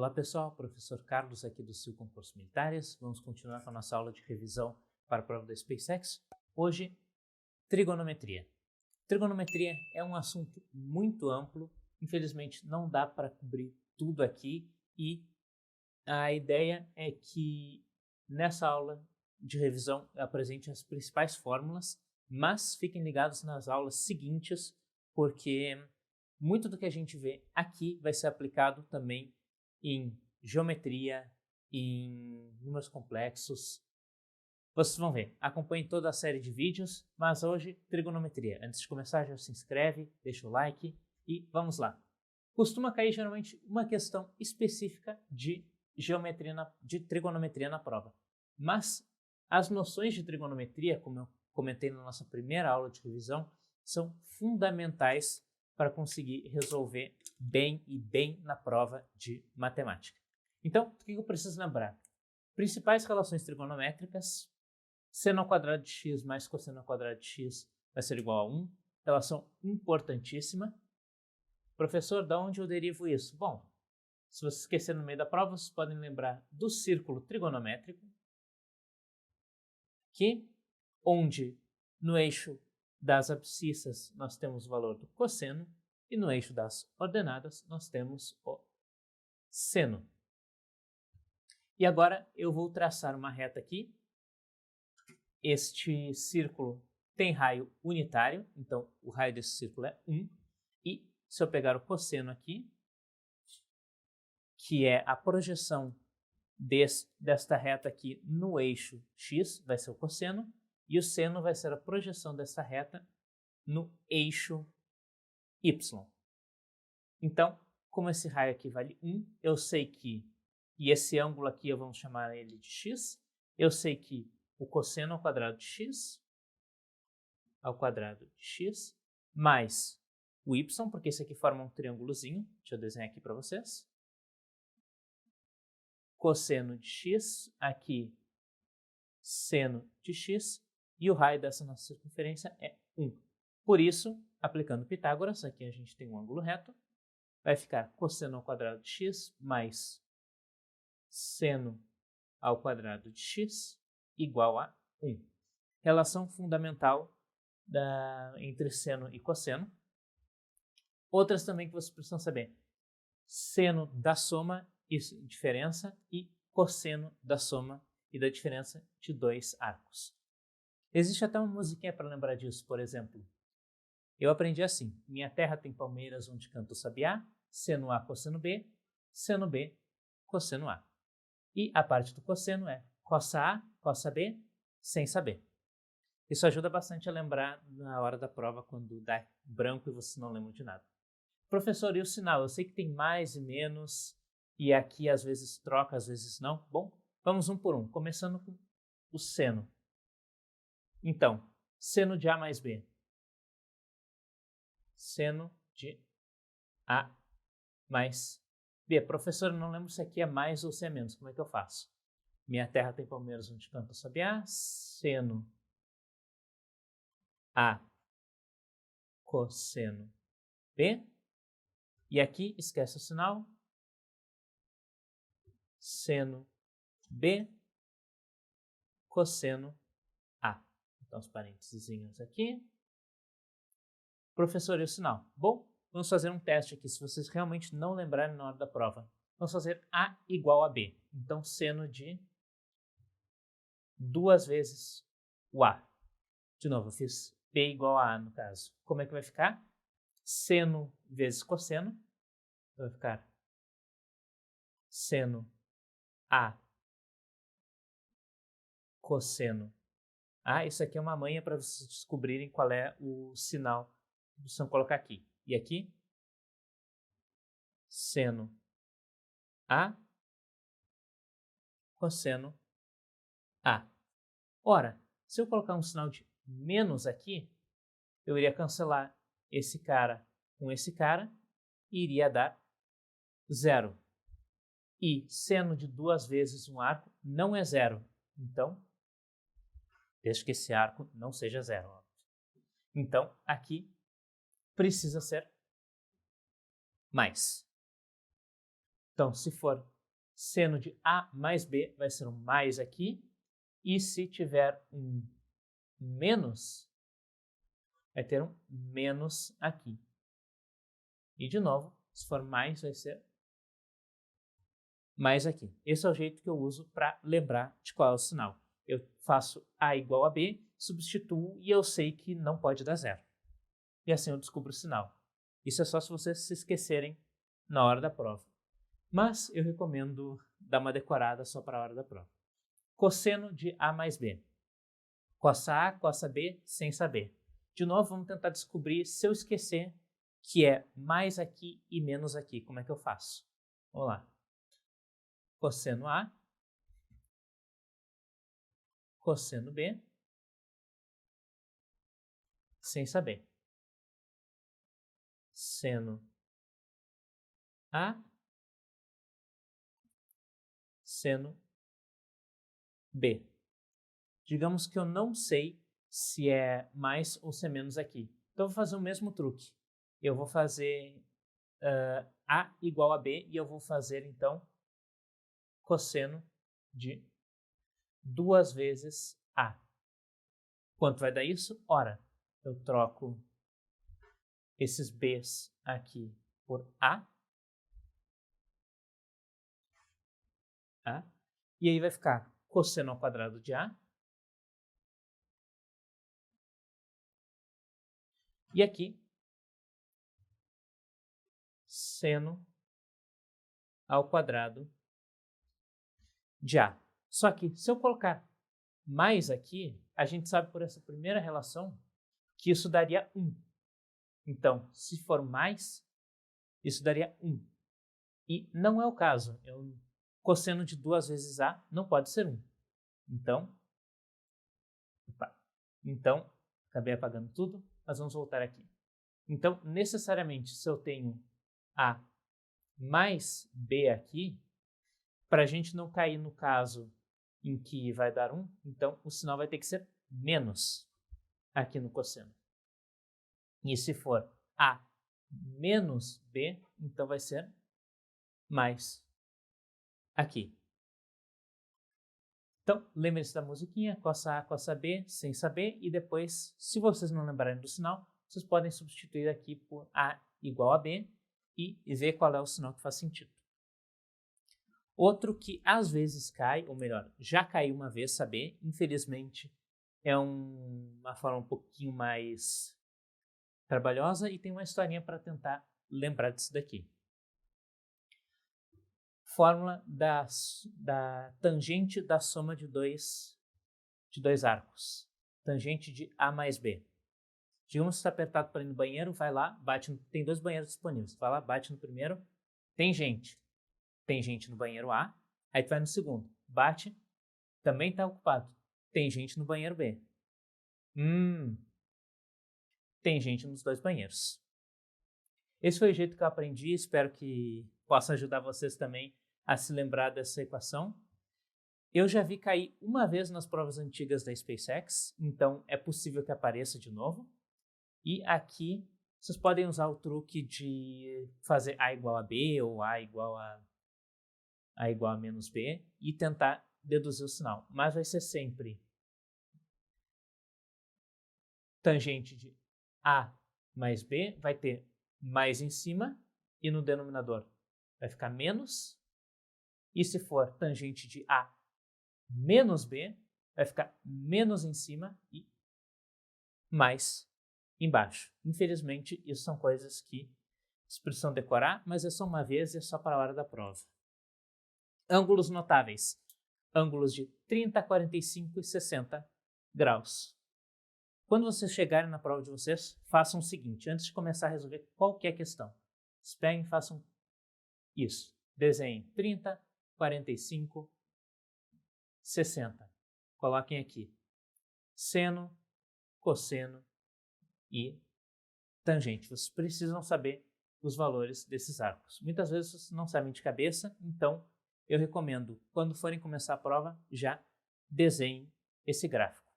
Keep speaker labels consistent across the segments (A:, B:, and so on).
A: Olá pessoal, professor Carlos aqui do Sil Concursos Militares. Vamos continuar com a nossa aula de revisão para a prova da SpaceX. Hoje, trigonometria. Trigonometria é um assunto muito amplo, infelizmente não dá para cobrir tudo aqui e a ideia é que nessa aula de revisão eu apresente as principais fórmulas, mas fiquem ligados nas aulas seguintes, porque muito do que a gente vê aqui vai ser aplicado também em geometria, em números complexos. Vocês vão ver, acompanhe toda a série de vídeos, mas hoje trigonometria. Antes de começar, já se inscreve, deixa o like e vamos lá. Costuma cair geralmente uma questão específica de trigonometria na prova, mas as noções de trigonometria, como eu comentei na nossa primeira aula de revisão, são fundamentais para conseguir resolver bem na prova de matemática. Então, o que eu preciso lembrar? Principais relações trigonométricas: seno ao quadrado de x mais cosseno ao quadrado de x vai ser igual a 1. Relação importantíssima. Professor, de onde eu derivo isso? Bom, se você esquecer no meio da prova, vocês podem lembrar do círculo trigonométrico, onde no eixo das abscissas nós temos o valor do cosseno e no eixo das ordenadas nós temos o seno. E agora eu vou traçar uma reta aqui. Este círculo tem raio unitário, então o raio desse círculo é 1. E se eu pegar o cosseno aqui, que é a projeção desta reta aqui no eixo x, vai ser o cosseno, e o seno vai ser a projeção dessa reta no eixo y. Então, como esse raio aqui vale 1, eu sei que, e esse ângulo aqui vamos chamar ele de x, eu sei que o cosseno ao quadrado de x mais o y, porque esse aqui forma um triângulozinho, deixa eu desenhar aqui para vocês. Cosseno de x, aqui seno de x, e o raio dessa nossa circunferência é 1. Por isso, aplicando Pitágoras, aqui a gente tem um ângulo reto, vai ficar cosseno ao quadrado de x mais seno ao quadrado de x igual a 1. Relação fundamental entre seno e cosseno. Outras também que vocês precisam saber: seno da soma e diferença e cosseno da soma e da diferença de dois arcos. Existe até uma musiquinha para lembrar disso, por exemplo. Eu aprendi assim: minha terra tem palmeiras onde canta o sabiá, seno A, cosseno B, cosseno A. E a parte do cosseno é cossa A, cossa B, sem saber. Isso ajuda bastante a lembrar na hora da prova, quando dá branco e você não lembra de nada. Professor, e o sinal? Eu sei que tem mais e menos, e aqui às vezes troca, às vezes não. Bom, vamos um por um, começando com o seno. Então, seno de A mais B. Seno de A mais B. Professor, eu não lembro se aqui é mais ou se é menos. Como é que eu faço? Minha terra tem palmeiras onde canta o sabiá. Seno A cosseno B. E aqui, esquece o sinal. Seno B cosseno A. Então, os parênteses aqui. Professor, e o sinal? Bom, vamos fazer um teste aqui, se vocês realmente não lembrarem na hora da prova. Vamos fazer A igual a B. Então, seno de 2 vezes o A. De novo, eu fiz B igual a A no caso. Como é que vai ficar? Seno vezes cosseno. Então, vai ficar seno A cosseno A. Isso aqui é uma manha para vocês descobrirem qual é o sinal que vocês vão colocar aqui. E aqui, seno A cosseno A. Ora, se eu colocar um sinal de menos aqui, eu iria cancelar esse cara com esse cara e iria dar 0. E seno de 2 vezes um arco não é 0. Então, desde que esse arco não seja 0. Então, aqui precisa ser mais. Então, se for seno de A mais B vai ser um mais aqui, e se tiver um menos, vai ter um menos aqui. E de novo, se for mais, vai ser mais aqui. Esse é o jeito que eu uso para lembrar de qual é o sinal. Eu faço A igual a B, substituo e eu sei que não pode dar zero. E assim eu descubro o sinal. Isso é só se vocês se esquecerem na hora da prova. Mas eu recomendo dar uma decorada só para a hora da prova. Cosseno de A mais B. Cossa A, cossa B, sem saber. De novo, vamos tentar descobrir se eu esquecer que é mais aqui e menos aqui. Como é que eu faço? Vamos lá. Cosseno A, cosseno B, sem saber. Seno A, seno B. Digamos que eu não sei se é mais ou se é menos aqui. Então, eu vou fazer o mesmo truque. Eu vou fazer A igual a B e eu vou fazer, então, cosseno de 2 vezes A. Quanto vai dar isso? Ora, eu troco esses B's aqui por A. E aí vai ficar cosseno ao quadrado de A. E aqui, seno ao quadrado de A. Só que, se eu colocar mais aqui, a gente sabe por essa primeira relação que isso daria 1. Então, se for mais, isso daria 1. E não é o caso. Cosseno de 2 vezes A não pode ser 1. Então, acabei apagando tudo, mas vamos voltar aqui. Então, necessariamente, se eu tenho A mais B aqui, para a gente não cair no caso em que vai dar 1, então o sinal vai ter que ser menos aqui no cosseno. E se for A menos B, então vai ser mais aqui. Então, lembrem-se da musiquinha, cossa A, cossa B, sem saber, e depois, se vocês não lembrarem do sinal, vocês podem substituir aqui por A igual a B e ver qual é o sinal que faz sentido. Outro que às vezes cai, ou melhor, já caiu uma vez, saber, infelizmente é uma forma um pouquinho mais trabalhosa e tem uma historinha para tentar lembrar disso daqui. Fórmula da tangente da soma de dois arcos. Tangente de A mais B. Digamos que está apertado para ir no banheiro, vai lá, bate tem 2 banheiros disponíveis. Vai lá, bate no primeiro, tem gente. Tem gente no banheiro A, aí tu vai no segundo, bate, também está ocupado. Tem gente no banheiro B. Tem gente nos 2 banheiros. Esse foi o jeito que eu aprendi, espero que possa ajudar vocês também a se lembrar dessa equação. Eu já vi cair uma vez nas provas antigas da SpaceX, então é possível que apareça de novo. E aqui vocês podem usar o truque de fazer A igual a B ou A igual a menos B e tentar deduzir o sinal. Mas vai ser sempre tangente de A mais B, vai ter mais em cima e no denominador vai ficar menos. E se for tangente de A menos B, vai ficar menos em cima e mais embaixo. Infelizmente, isso são coisas que vocês precisam decorar, mas é só uma vez e é só para a hora da prova. Ângulos notáveis. Ângulos de 30, 45 e 60 graus. Quando vocês chegarem na prova de vocês, façam o seguinte, antes de começar a resolver qualquer questão. Vocês peguem e façam isso. Desenhem 30, 45, 60. Coloquem aqui seno, cosseno e tangente. Vocês precisam saber os valores desses arcos. Muitas vezes vocês não sabem de cabeça, então eu recomendo, quando forem começar a prova, já desenhem esse gráfico,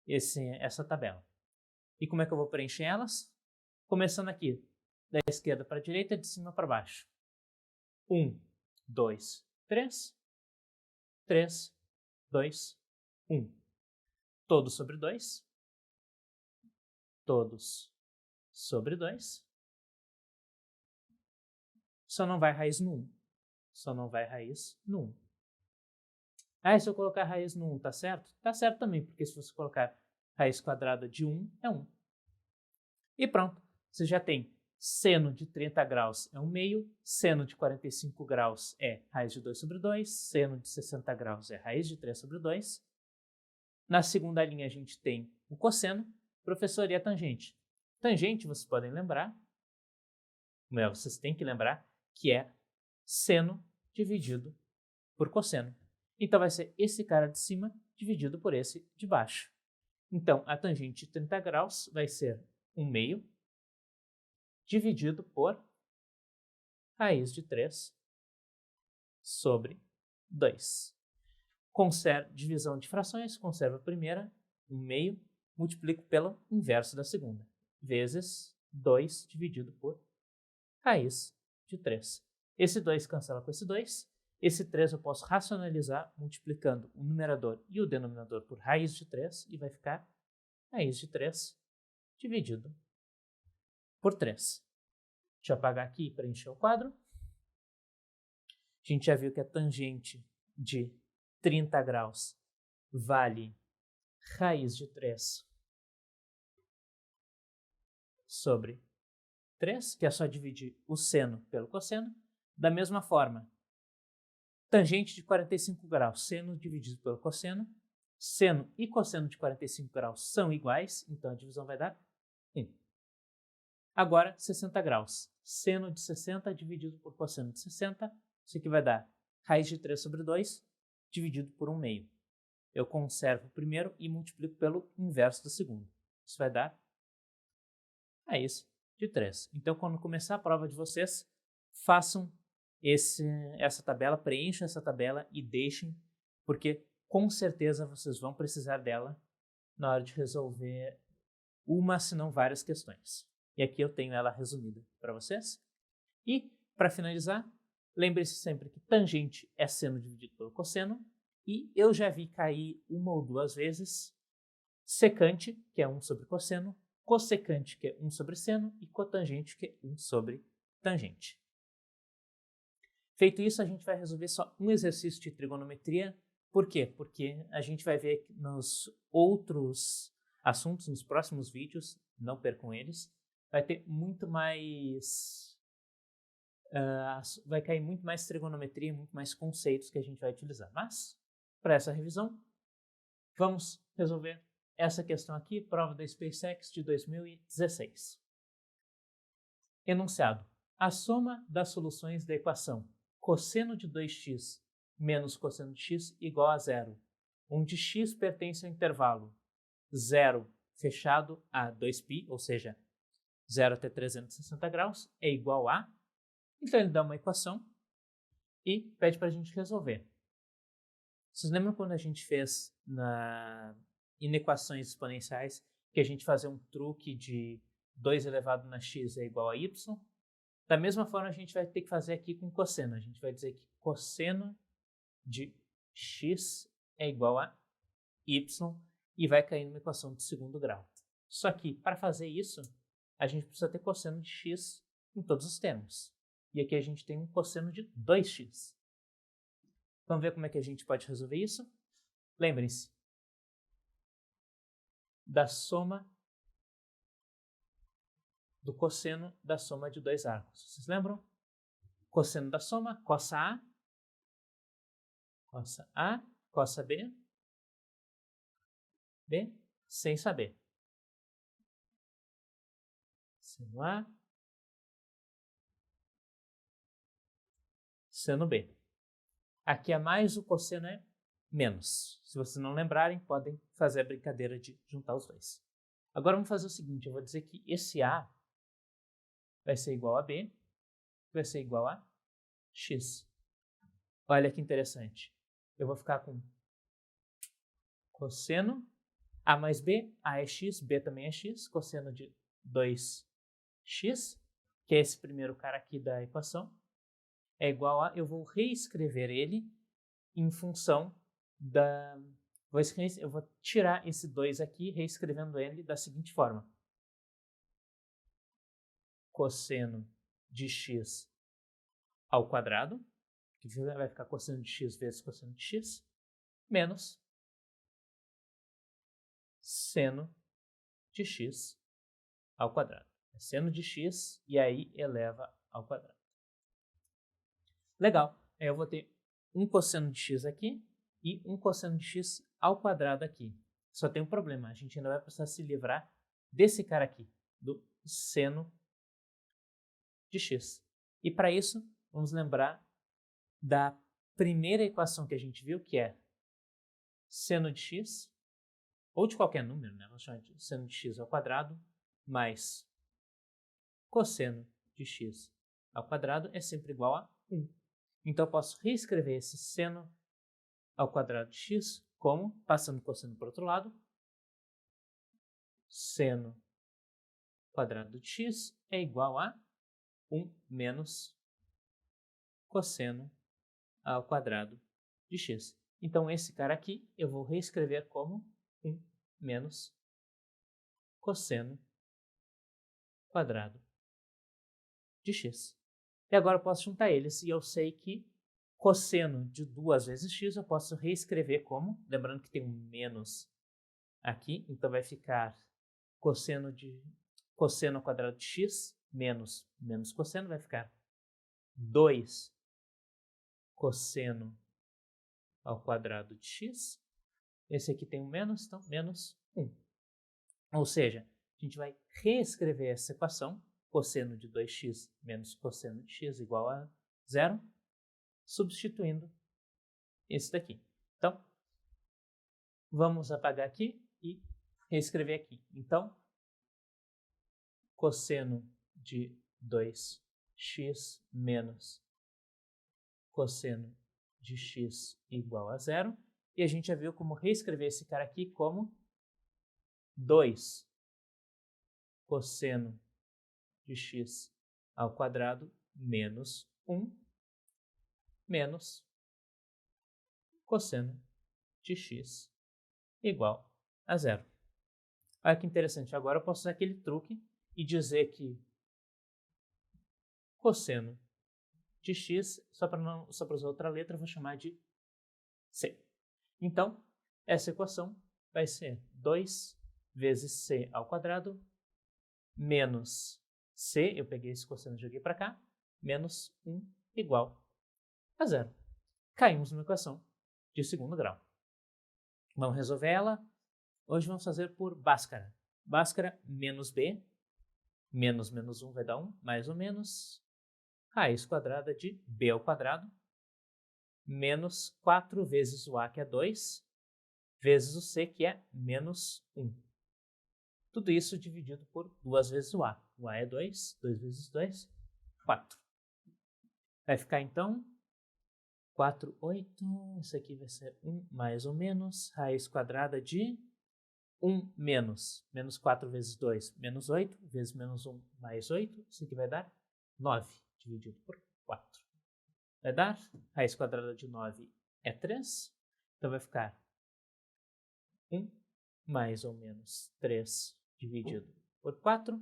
A: essa tabela. E como é que eu vou preencher elas? Começando aqui, da esquerda para a direita, de cima para baixo. 1, 2, 3, 3, 2, 1. Todos sobre 2. Todos sobre 2. Só não vai raiz no 1. Só não vai raiz no 1. Ah, se eu colocar raiz no 1, tá certo? Tá certo também, porque se você colocar raiz quadrada de 1, é 1. E pronto. Você já tem seno de 30 graus é 1 meio, seno de 45 graus é raiz de 2 sobre 2, seno de 60 graus é raiz de 3 sobre 2. Na segunda linha a gente tem o cosseno, professor, e a tangente. Tangente, vocês podem lembrar, vocês têm que lembrar, que é seno dividido por cosseno. Então vai ser esse cara de cima dividido por esse de baixo. Então a tangente de 30 graus vai ser 1 meio dividido por raiz de 3 sobre 2. Divisão de frações, conserva a primeira, 1 meio, multiplico pelo inverso da segunda, vezes 2 dividido por raiz de 3. Esse 2 cancela com esse 2. Esse 3 eu posso racionalizar multiplicando o numerador e o denominador por raiz de 3 e vai ficar raiz de 3 dividido por 3. Deixa eu apagar aqui para encher o quadro. A gente já viu que a tangente de 30 graus vale raiz de 3 sobre 3, que é só dividir o seno pelo cosseno. Da mesma forma, tangente de 45 graus, seno dividido pelo cosseno. Seno e cosseno de 45 graus são iguais, então a divisão vai dar 1. Agora, 60 graus. Seno de 60 dividido por cosseno de 60. Isso aqui vai dar raiz de 3 sobre 2 dividido por 1 meio. Eu conservo o primeiro e multiplico pelo inverso do segundo. Isso vai dar raiz de 3. Então, quando começar a prova de vocês, façam essa tabela, preencham essa tabela e deixem, porque com certeza vocês vão precisar dela na hora de resolver uma, se não várias questões. E aqui eu tenho ela resumida para vocês. E, para finalizar, lembre-se sempre que tangente é seno dividido pelo cosseno. E eu já vi cair uma ou duas vezes secante, que é 1 sobre cosseno, cossecante, que é 1 sobre seno, e cotangente, que é 1 sobre tangente. Feito isso, a gente vai resolver só um exercício de trigonometria. Por quê? Porque a gente vai ver nos outros assuntos, nos próximos vídeos, não percam eles, vai ter muito mais... vai cair muito mais trigonometria, muito mais conceitos que a gente vai utilizar. Mas, para essa revisão, vamos resolver essa questão aqui, prova da SpaceX de 2016. Enunciado. A soma das soluções da equação cosseno de 2x menos cosseno de x igual a 0, onde x pertence ao intervalo 0 fechado a 2π, ou seja, 0 até 360 graus, é igual a... Então ele dá uma equação e pede para a gente resolver. Vocês lembram quando a gente fez em equações exponenciais que a gente fazia um truque de 2 elevado na x é igual a y? Da mesma forma a gente vai ter que fazer aqui com cosseno. A gente vai dizer que cosseno de x é igual a y e vai cair numa equação de segundo grau. Só que para fazer isso, a gente precisa ter cosseno de x em todos os termos. E aqui a gente tem um cosseno de 2x. Vamos ver como é que a gente pode resolver isso? Lembrem-se da soma do cosseno da soma de dois árcos. Vocês lembram? Cosseno da soma, cossa A, cossa B, B, sem saber. Seno A, seno B. Aqui é mais, o cosseno é menos. Se vocês não lembrarem, podem fazer a brincadeira de juntar os dois. Agora vamos fazer o seguinte, eu vou dizer que esse A vai ser igual a B, vai ser igual a x. Olha que interessante. Eu vou ficar com cosseno A mais B, A é x, B também é x, cosseno de 2x, que é esse primeiro cara aqui da equação, é igual a... Eu vou reescrever ele em função da... Eu vou tirar esse 2 aqui, reescrevendo ele da seguinte forma. Cosseno de x ao quadrado, que vai ficar cosseno de x vezes cosseno de x, menos seno de x ao quadrado. É seno de x e aí eleva ao quadrado. Legal. Aí eu vou ter um cosseno de x aqui e um cosseno de x ao quadrado aqui. Só tem um problema. A gente ainda vai precisar se livrar desse cara aqui, do seno de x. E para isso, vamos lembrar da primeira equação que a gente viu, que é seno de x, ou de qualquer número, né? Vamos chamar de seno de x ao quadrado, mais cosseno de x ao quadrado é sempre igual a 1. Então, eu posso reescrever esse seno ao quadrado de x como, passando o cosseno para o outro lado, seno quadrado de x é igual a 1 menos cosseno ao quadrado de x. Então, esse cara aqui eu vou reescrever como 1 menos cosseno quadrado de x. E agora eu posso juntar eles e eu sei que cosseno de 2 vezes x eu posso reescrever como, lembrando que tem um menos aqui, então vai ficar cosseno ao quadrado de x menos cosseno, vai ficar 2 cosseno ao quadrado de x. Esse aqui tem um menos, então menos 1. Ou seja, a gente vai reescrever essa equação, cosseno de 2x menos cosseno de x igual a 0, substituindo esse daqui. Então, vamos apagar aqui e reescrever aqui. Então, cosseno de 2x menos cosseno de x igual a 0. E a gente já viu como reescrever esse cara aqui como 2 cosseno de x ao quadrado menos 1 menos cosseno de x igual a 0. Olha que interessante, agora eu posso usar aquele truque e dizer que cosseno de x, só para usar outra letra, eu vou chamar de c. Então, essa equação vai ser 2 vezes c ao quadrado menos c, eu peguei esse cosseno e joguei para cá, menos 1 igual a 0. Caímos numa equação de segundo grau. Vamos resolver ela. Hoje vamos fazer por Bhaskara. Bhaskara menos b, menos 1 vai dar 1, mais ou menos raiz quadrada de b ao quadrado, menos 4 vezes o a, que é 2, vezes o c, que é menos 1. Tudo isso dividido por 2 vezes o a. O a é 2, 2 vezes 2, 4. Vai ficar então 4, 8, isso aqui vai ser 1 mais ou menos, raiz quadrada de 1 menos 4 vezes 2, menos 8, vezes menos 1 mais 8, isso aqui vai dar 9, dividido por 4. Vai dar, raiz quadrada de 9 é 3, então vai ficar 1 mais ou menos 3 dividido por 4.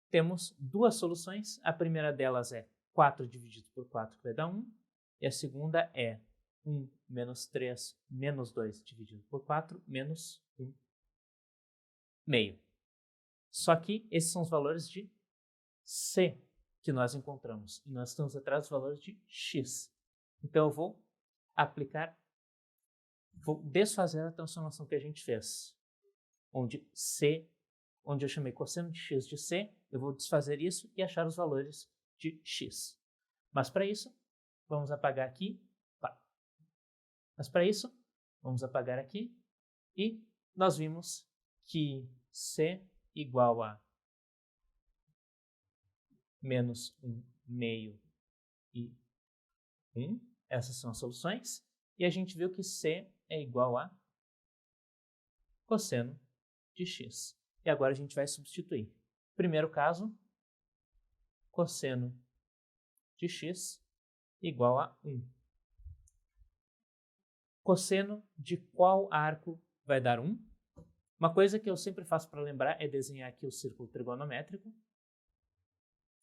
A: Temos duas soluções, a primeira delas é 4 dividido por 4, que vai dar 1, e a segunda é 1 menos 3 menos 2 dividido por 4, menos 1 meio. Só que esses são os valores de c que nós encontramos, e nós estamos atrás dos valores de x. Então eu vou desfazer a transformação que a gente fez, onde eu chamei cosseno de x de c, eu vou desfazer isso e achar os valores de x. Mas para isso, vamos apagar aqui, e nós vimos que c igual a menos 1 meio e 1, essas são as soluções, e a gente viu que c é igual a cosseno de x. E agora a gente vai substituir. Primeiro caso, cosseno de x igual a 1. Cosseno de qual arco vai dar 1? Uma coisa que eu sempre faço para lembrar é desenhar aqui o círculo trigonométrico.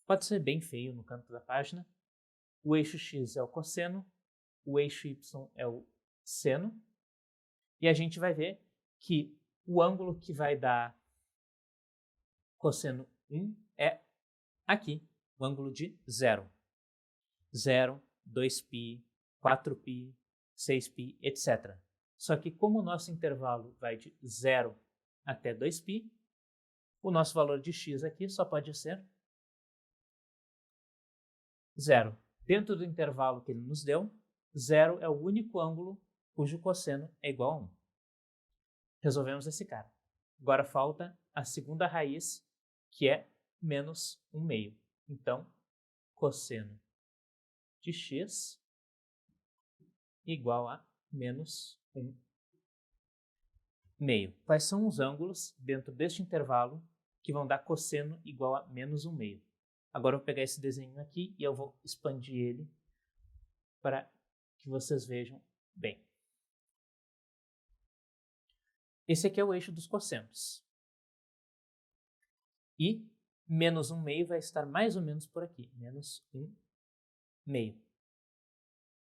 A: Pode ser bem feio no canto da página. O eixo x é o cosseno, o eixo y é o seno. E a gente vai ver que o ângulo que vai dar cosseno 1 é aqui, o ângulo de 0. 0, 2π, 4π, 6π, etc. Só que como o nosso intervalo vai de 0 até 2π, o nosso valor de x aqui só pode ser 0. Dentro do intervalo que ele nos deu, 0 é o único ângulo cujo cosseno é igual a 1. Resolvemos esse cara. Agora falta a segunda raiz, que é menos 1/2. Então, cosseno de x igual a menos 1/2. Quais são os ângulos dentro deste intervalo que vão dar cosseno igual a menos 1/2? Agora eu vou pegar esse desenho aqui e eu vou expandir ele para que vocês vejam bem. Esse aqui é o eixo dos cossenos. E menos 1/2 vai estar mais ou menos por aqui. Menos 1/2.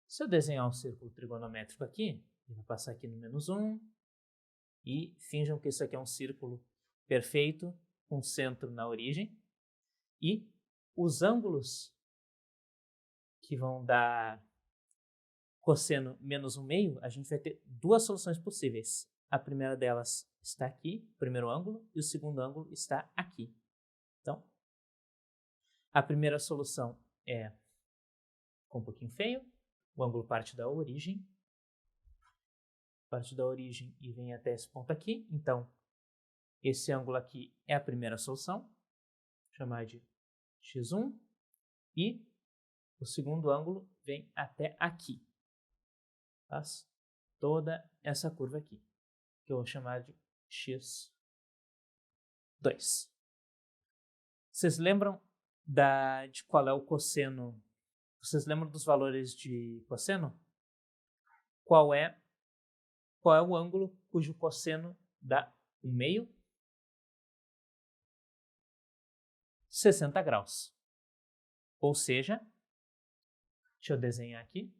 A: Se eu desenhar um círculo trigonométrico aqui, eu vou passar aqui no menos 1. E finjam que isso aqui é um círculo perfeito, com centro na origem. E os ângulos que vão dar cosseno menos 1/2, a gente vai ter duas soluções possíveis. A primeira delas está aqui, o primeiro ângulo, e o segundo ângulo está aqui. Então, a primeira solução é um pouquinho feio. O ângulo parte da origem. Parte da origem e vem até esse ponto aqui. Então, esse ângulo aqui é a primeira solução. Vou chamar de x1. E o segundo ângulo vem até aqui. Faz toda essa curva aqui, que eu vou chamar de x2. Vocês lembram de qual é o cosseno? Vocês lembram dos valores de cosseno? Qual é o ângulo cujo cosseno dá 1/2? 60 graus. Ou seja, deixa eu desenhar aqui.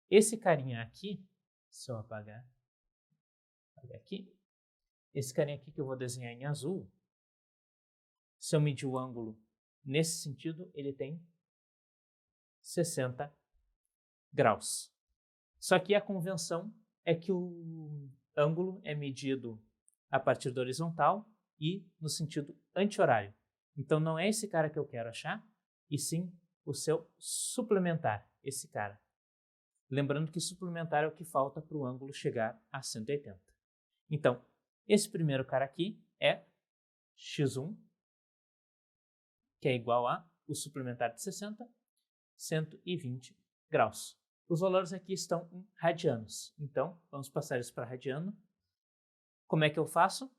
A: Esse carinha aqui, se eu apagar aqui, esse carinha aqui que eu vou desenhar em azul, se eu medir o ângulo nesse sentido, ele tem 60 graus. Só que a convenção é que o ângulo é medido a partir da horizontal e no sentido anti-horário. Então não é esse cara que eu quero achar, e sim o seu suplementar, esse cara. Lembrando que suplementar é o que falta para o ângulo chegar a 180. Então, esse primeiro cara aqui é x1, que é igual a o suplementar de 60, 120 graus. Os valores aqui estão em radianos. Então, vamos passar isso para radiano. Como é que eu faço?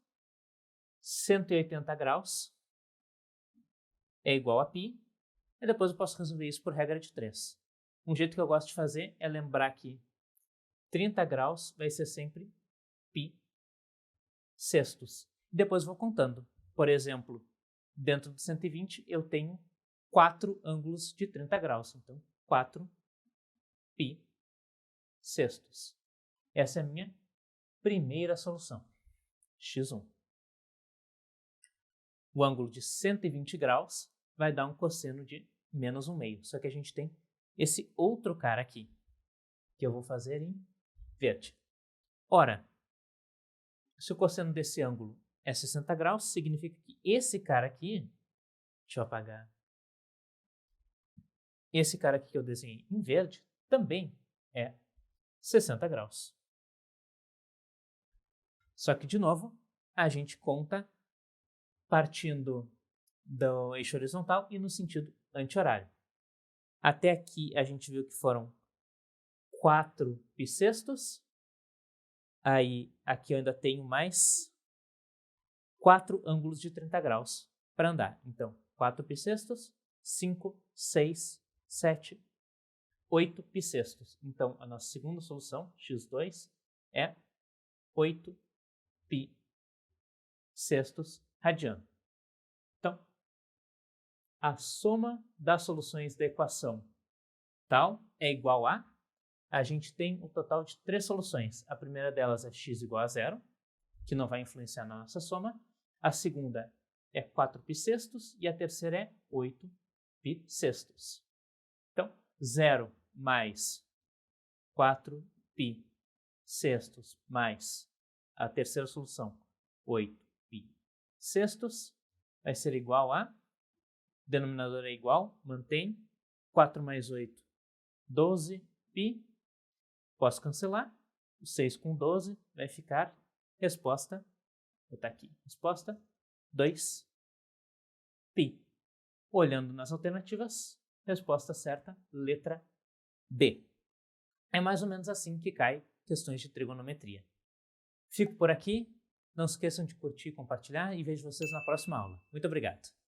A: 180 graus é igual a π. E depois eu posso resolver isso por regra de 3. Um jeito que eu gosto de fazer é lembrar que 30 graus vai ser sempre π sextos. Depois vou contando. Por exemplo, dentro do 120 eu tenho 4 ângulos de 30 graus. Então, 4 π sextos. Essa é a minha primeira solução, x1. O ângulo de 120 graus vai dar um cosseno de menos 1/2. Só que a gente tem esse outro cara aqui, que eu vou fazer em verde. Ora, se o cosseno desse ângulo é 60 graus, significa que esse cara aqui, deixa eu apagar, esse cara aqui que eu desenhei em verde, também é 60 graus. Só que, de novo, a gente conta partindo do eixo horizontal e no sentido anti-horário. Até aqui a gente viu que foram 4 π sextos. Aí aqui eu ainda tenho mais 4 ângulos de 30 graus para andar. Então, 4 π sextos, 5, 6, 7, 8 π sextos. Então, a nossa segunda solução, x2, é 8 π sextos radiano. Então, a soma das soluções da equação tal é igual a gente tem um total de 3 soluções. A primeira delas é x igual a 0, que não vai influenciar na nossa soma. A segunda é 4 π sextos e a terceira é 8 π sextos. Então, 0 mais 4 π sextos mais a terceira solução, 8 π sextos, vai ser igual a, denominador é igual, mantém, 4 mais 8, 12 π, posso cancelar, o 6 com 12 vai ficar, resposta, vou botar aqui, resposta 2 π. Olhando nas alternativas, resposta certa, letra D. É mais ou menos assim que cai questões de trigonometria. Fico por aqui, não se esqueçam de curtir e compartilhar e vejo vocês na próxima aula. Muito obrigado!